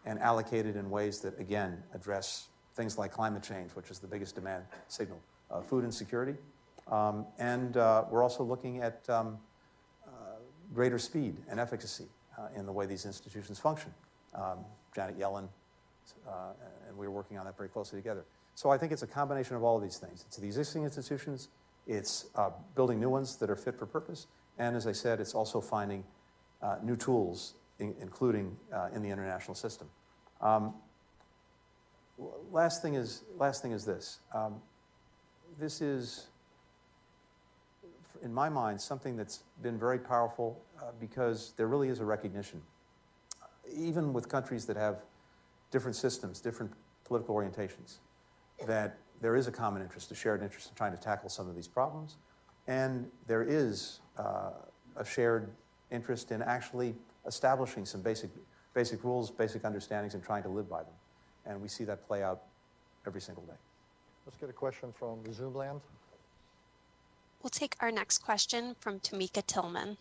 and allocated in ways that, again, address things like climate change, which is the biggest demand signal, food insecurity. And we're also looking at greater speed and efficacy in the way these institutions function. Janet Yellen, and we're working on that very closely together. So I think it's a combination of all of these things. It's the existing institutions, it's building new ones that are fit for purpose, and as I said, it's also finding new tools, including in the international system. Last thing is this. This is, in my mind, something that's been very powerful because there really is a recognition, even with countries that have different systems, different political orientations, that there is a common interest, a shared interest in trying to tackle some of these problems, and there is a shared interest in actually establishing some basic rules, basic understandings, and trying to live by them. And we see that play out every single day. Let's get a question from Zoom land. We'll take our next question from Tamika Tillman.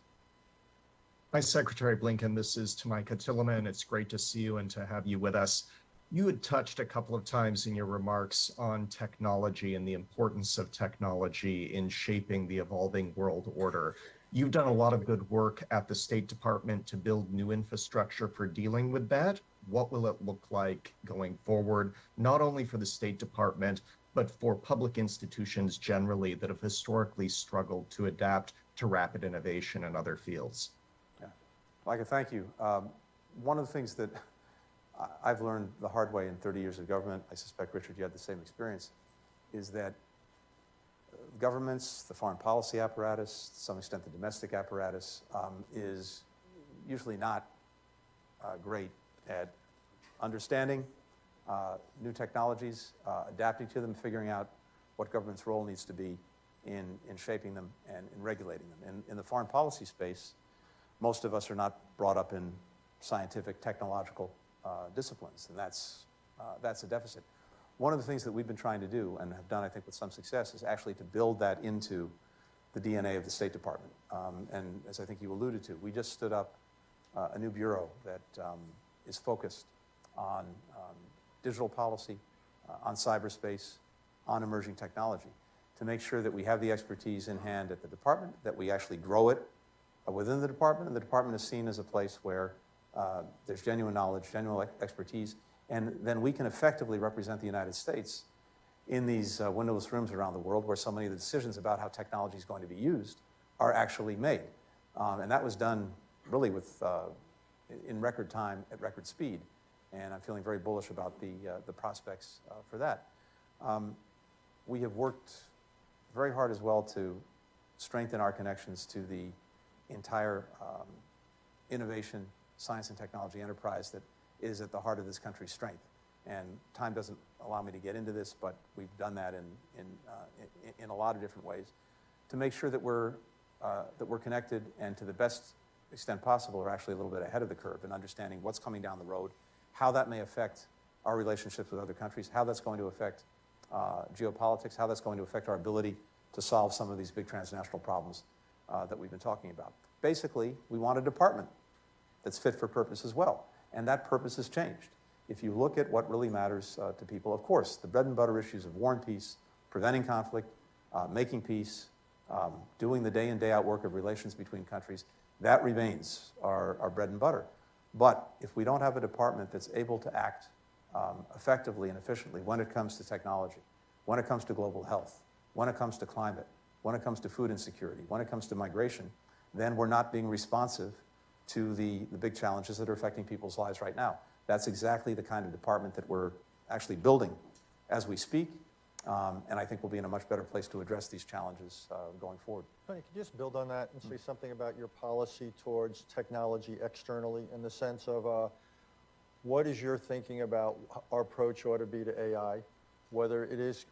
Hi, Secretary Blinken. This is Tamika Tillman. It's great to see you and to have you with us. You had touched a couple of times in your remarks on technology and the importance of technology in shaping the evolving world order. You've done a lot of good work at the State Department to build new infrastructure for dealing with that. What will it look like going forward, not only for the State Department, but for public institutions generally that have historically struggled to adapt to rapid innovation in other fields? Yeah. Micah, thank you. One of the things that I've learned the hard way in 30 years of government, I suspect, Richard, you had the same experience, is that governments, the foreign policy apparatus, to some extent the domestic apparatus, is usually not great at understanding new technologies, adapting to them, figuring out what government's role needs to be in shaping them and in regulating them. In the foreign policy space, most of us are not brought up in scientific, technological disciplines, and that's a deficit. One of the things that we've been trying to do, and have done, I think, with some success, is actually to build that into the DNA of the State Department. And as I think you alluded to, we just stood up a new bureau that is focused on digital policy, on cyberspace, on emerging technology, to make sure that we have the expertise in hand at the department, that we actually grow it within the department, and the department is seen as a place where there's genuine knowledge, genuine expertise, and then we can effectively represent the United States in these windowless rooms around the world where so many of the decisions about how technology is going to be used are actually made. And that was done really with, in record time, at record speed. And I'm feeling very bullish about the prospects for that. We have worked very hard as well to strengthen our connections to the entire innovation, science and technology enterprise that is at the heart of this country's strength. And time doesn't allow me to get into this, but we've done that in a lot of different ways to make sure that we're connected, and to the best extent possible are actually a little bit ahead of the curve in understanding what's coming down the road, how that may affect our relationships with other countries, how that's going to affect geopolitics, how that's going to affect our ability to solve some of these big transnational problems that we've been talking about. Basically, we want a department that's fit for purpose as well, and that purpose has changed. If you look at what really matters to people, of course, the bread and butter issues of war and peace, preventing conflict, making peace, doing the day in, day out work of relations between countries, that remains our bread and butter. But if we don't have a department that's able to act effectively and efficiently when it comes to technology, when it comes to global health, when it comes to climate, when it comes to food insecurity, when it comes to migration, then we're not being responsive to the big challenges that are affecting people's lives right now. That's exactly the kind of department that we're actually building as we speak, and I think we'll be in a much better place to address these challenges going forward. Tony, can you just build on that and say something about your policy towards technology externally, in the sense of what is your thinking about our approach ought to be to AI, whether it is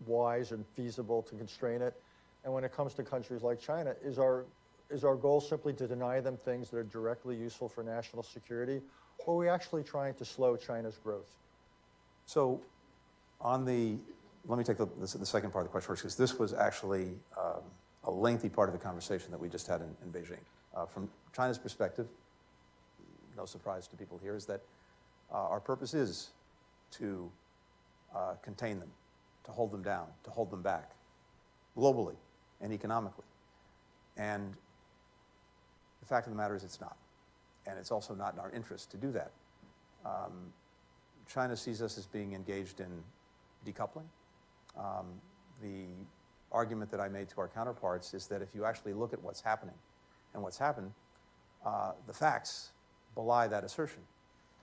wise and feasible to constrain it, and when it comes to countries like China, is our goal simply to deny them things that are directly useful for national security, or are we actually trying to slow China's growth? So let me take the second part of the question first, because this was actually a lengthy part of the conversation that we just had in Beijing. From China's perspective, no surprise to people here, is that our purpose is to contain them, to hold them down, to hold them back, globally and economically. And the fact of the matter is it's not. And it's also not in our interest to do that. China sees us as being engaged in decoupling. The argument that I made to our counterparts is that if you actually look at what's happening and what's happened, the facts belie that assertion.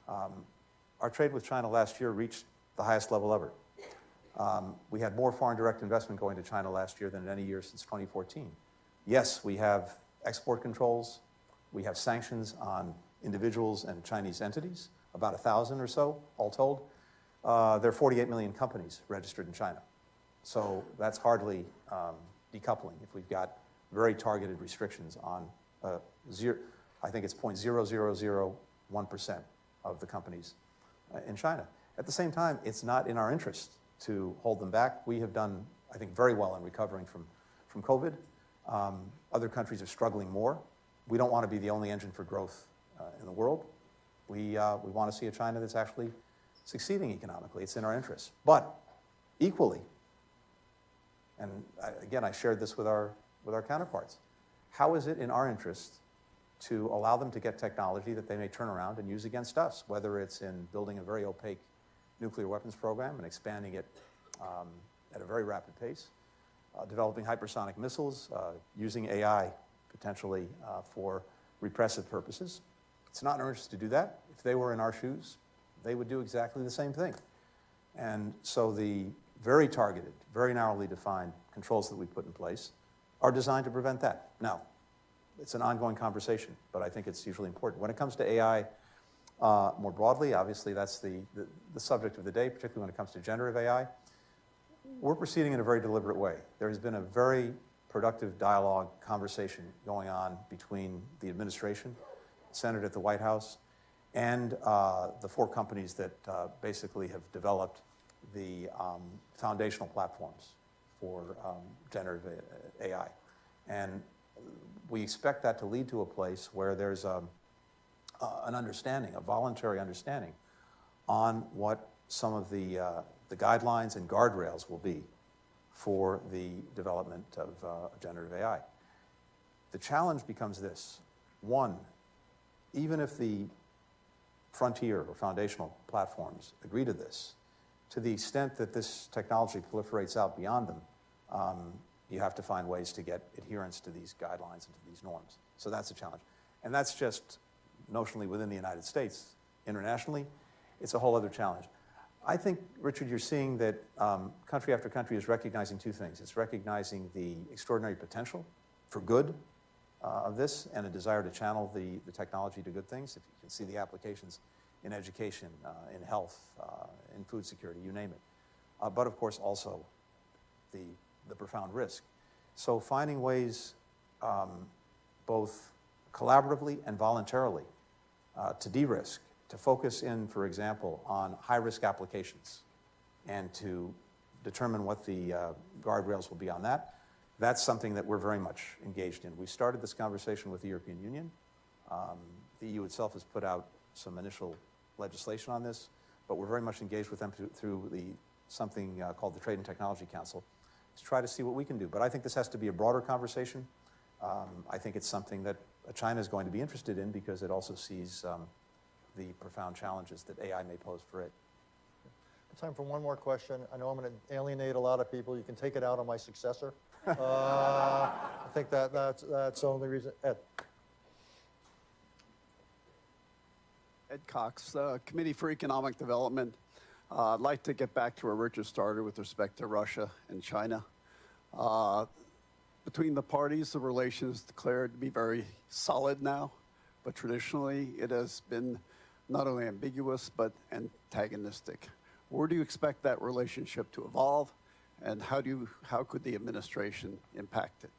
Our trade with China last year reached the highest level ever. We had more foreign direct investment going to China last year than in any year since 2014. Yes, we have export controls. We have sanctions on individuals and Chinese entities, about 1,000 or so, all told. There are 48 million companies registered in China. So that's hardly decoupling if we've got very targeted restrictions on I think it's 0.0001% of the companies in China. At the same time, it's not in our interest to hold them back. We have done, I think, very well in recovering from COVID. Other countries are struggling more. We don't want to be the only engine for growth in the world. We want to see a China that's actually succeeding economically. It's in our interest. But equally, and again, I shared this with our counterparts, how is it in our interest to allow them to get technology that they may turn around and use against us, whether it's in building a very opaque nuclear weapons program and expanding it at a very rapid pace, developing hypersonic missiles, using AI potentially for repressive purposes. It's not in our interest to do that. If they were in our shoes, they would do exactly the same thing. And so the very targeted, very narrowly defined controls that we put in place are designed to prevent that. Now, it's an ongoing conversation, but I think it's hugely important. When it comes to AI more broadly, obviously that's the subject of the day, particularly when it comes to generative AI. We're proceeding in a very deliberate way. There has been a very productive dialogue, conversation going on between the administration, centered at the White House, and the 4 companies that basically have developed the foundational platforms for generative AI. And we expect that to lead to a place where there's an understanding, a voluntary understanding, on what some of the guidelines and guardrails will be for the development of generative AI. The challenge becomes this. One, even if the frontier or foundational platforms agree to this, to the extent that this technology proliferates out beyond them, you have to find ways to get adherence to these guidelines and to these norms. So that's a challenge. And that's just notionally within the United States. Internationally, it's a whole other challenge. I think, Richard, you're seeing that country after country is recognizing 2 things. It's recognizing the extraordinary potential for good of this and a desire to channel the technology to good things. If you can see the applications in education, in health, in food security, you name it. But of course also the profound risk. So finding ways both collaboratively and voluntarily to de-risk, to focus in, for example, on high-risk applications and to determine what the guardrails will be on that. That's something that we're very much engaged in. We started this conversation with the European Union. The EU itself has put out some initial legislation on this, but we're very much engaged with them through something called the Trade and Technology Council to try to see what we can do. But I think this has to be a broader conversation. I think it's something that China is going to be interested in because it also sees the profound challenges that AI may pose for it. Time for one more question. I know I'm going to alienate a lot of people. You can take it out on my successor. I think that's the only reason. Ed. Ed Cox, Committee for Economic Development. I'd like to get back to where Richard started with respect to Russia and China. Between the parties, the relations declared to be very solid now, but traditionally it has been not only ambiguous, but antagonistic. Where do you expect that relationship to evolve, and how could the administration impact it?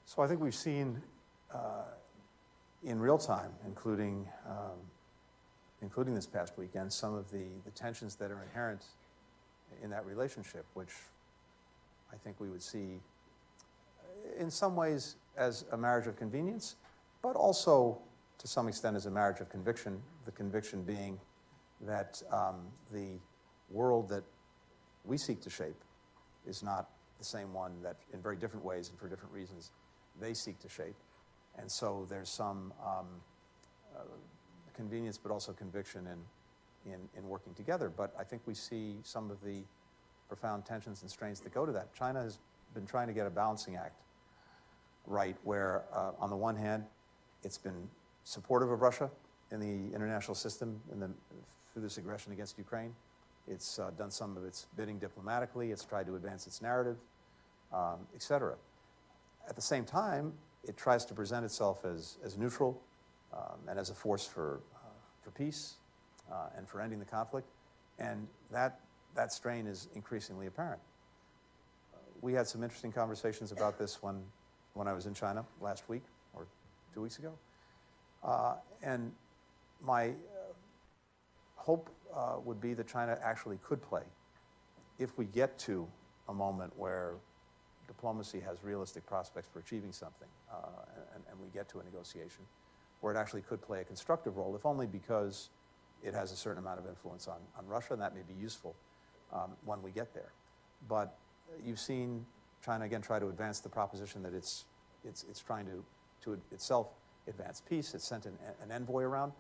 So I think we've seen in real time, including this past weekend, some of the tensions that are inherent in that relationship, which I think we would see in some ways as a marriage of convenience, but also to some extent as a marriage of conviction, the conviction being that the world that we seek to shape is not the same one that in very different ways and for different reasons they seek to shape. And so there's some convenience but also conviction in working together. But I think we see some of the profound tensions and strains that go to that. China has been trying to get a balancing act right where on the one hand it's been supportive of Russia in the international system through this aggression against Ukraine. It's done some of its bidding diplomatically. It's tried to advance its narrative, et cetera. At the same time, it tries to present itself as neutral and as a force for peace and for ending the conflict. And that strain is increasingly apparent. We had some interesting conversations about this when I was in China last week or 2 weeks ago. And my hope would be that China actually could play. If we get to a moment where diplomacy has realistic prospects for achieving something, and we get to a negotiation, where it actually could play a constructive role, if only because it has a certain amount of influence on Russia, and that may be useful when we get there. But you've seen China again try to advance the proposition that it's trying to itself advance peace. It's sent an envoy around.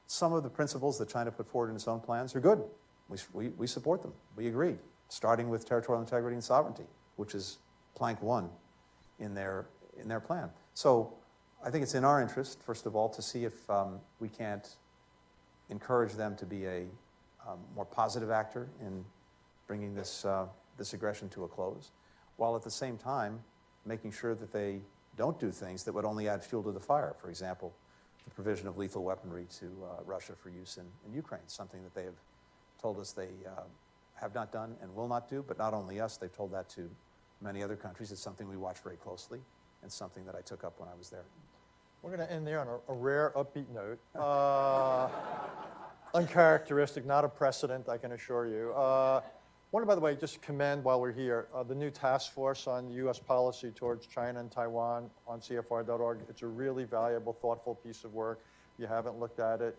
Some of the principles that China put forward in its own plans are good. We support them. We agree, starting with territorial integrity and sovereignty, which is plank one in their plan. So I think it's in our interest, first of all, to see if we can't encourage them to be a more positive actor in bringing this aggression to a close, while at the same time making sure that they don't do things that would only add fuel to the fire. For example, the provision of lethal weaponry to Russia for use in Ukraine, something that they have told us they have not done and will not do, but not only us, they've told that to many other countries. It's something we watch very closely and something that I took up when I was there. We're going to end there on a rare upbeat note. Uncharacteristic, not a precedent, I can assure you. I want to, by the way, just commend while we're here, the new task force on U.S. policy towards China and Taiwan on CFR.org. It's a really valuable, thoughtful piece of work. If you haven't looked at it,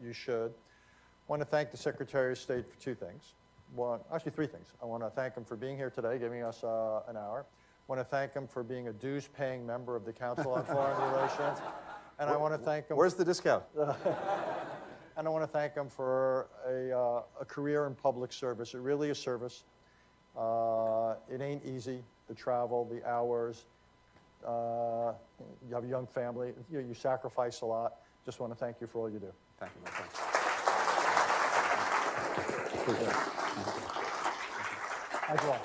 you should. I want to thank the Secretary of State for two things. One, actually three things. I want to thank him for being here today, giving us an hour. I want to thank him for being a dues-paying member of the Council on Foreign Relations. And I want to thank him... Where's the discount? And I want to thank him for a career in public service. It really is service. It ain't easy, the travel, the hours. You have a young family. You sacrifice a lot. Just want to thank you for all you do. Thank you, my friend. Thank you all.